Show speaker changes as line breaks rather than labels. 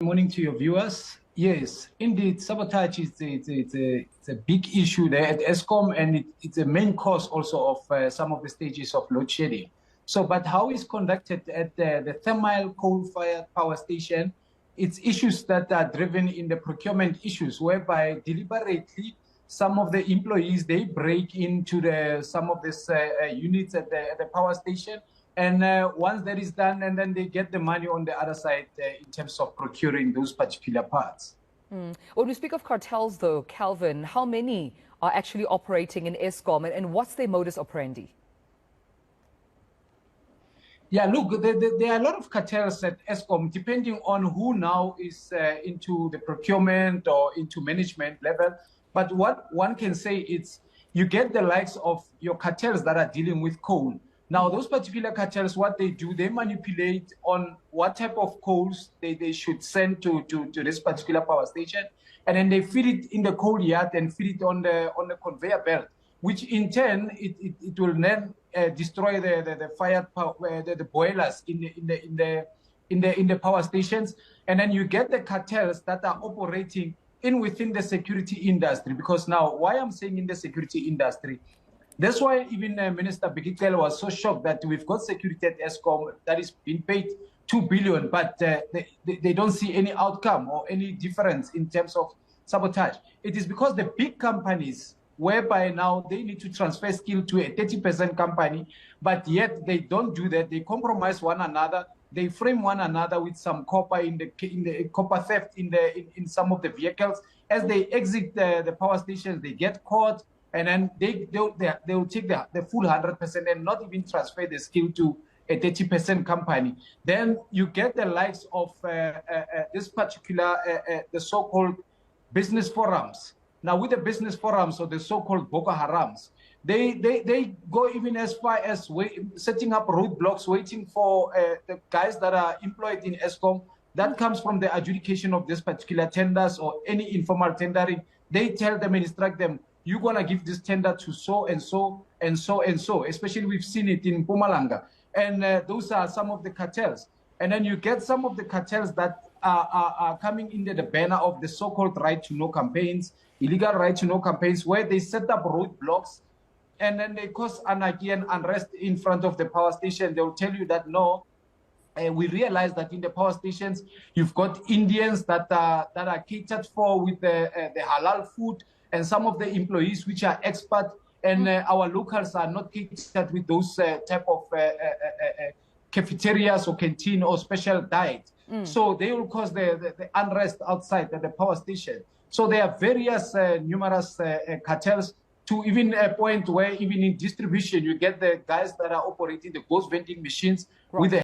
morning to your viewers. Yes, indeed, sabotage is it's a big issue there at Eskom, and it's a main cause also of some of the stages of load shedding. So, but how it's conducted at the thermal coal-fired power station, it's issues that are driven in the procurement issues, whereby deliberately some of the employees, they break into some of these units at the power station. And once that is done, and then they get the money on the other side in terms of procuring those particular parts.
When we speak of cartels, though, Calvin, how many are actually operating in Eskom, and what's their modus operandi?
Yeah, look, there are a lot of cartels at Eskom, depending on who now is into the procurement or into management level. But what one can say is you get the likes of your cartels that are dealing with coal. Now, those particular cartels, what they do, they manipulate on what type of coals they should send to this particular power station. And then they feed it in the coal yard and feed it on the conveyor belt, which in turn, it will then destroy the fired power, the boilers in the power stations. And then you get the cartels that are operating within the security industry. Because now, why I'm saying in the security industry, that's why even Minister Bigitele was so shocked that we've got security at Eskom that is being paid 2 billion, but they don't see any outcome or any difference in terms of sabotage. It is because the big companies, whereby now they need to transfer skill to a 30% company, but yet they don't do that. They compromise one another. They frame one another with some copper in the copper theft in some of the vehicles. As they exit the power stations, they get caught. And then they will take the full 100% and not even transfer the skill to a 30% company. Then you get the likes of this particular, the so-called business forums. Now with the business forums or the so-called Boko Harams, they go even as far as setting up roadblocks, waiting for the guys that are employed in Eskom. That comes from the adjudication of this particular tenders or any informal tendering. They tell them and instruct them, you're going to give this tender to so and so and so and so. Especially we've seen it in Mpumalanga. And those are some of the cartels. And then you get some of the cartels that are coming under the banner of the so-called right to know campaigns, illegal right to know campaigns, where they set up roadblocks and then they cause anarchy and unrest in front of the power station. They'll tell you that no, we realize that in the power stations, you've got Indians that are catered for with the halal food, and some of the employees which are expert, and our locals are not catered with those type of cafeterias or canteen or special diet. So they will cause the unrest outside at the power station. So there are various numerous cartels, to even a point where even in distribution, you get the guys that are operating the ghost vending machines with the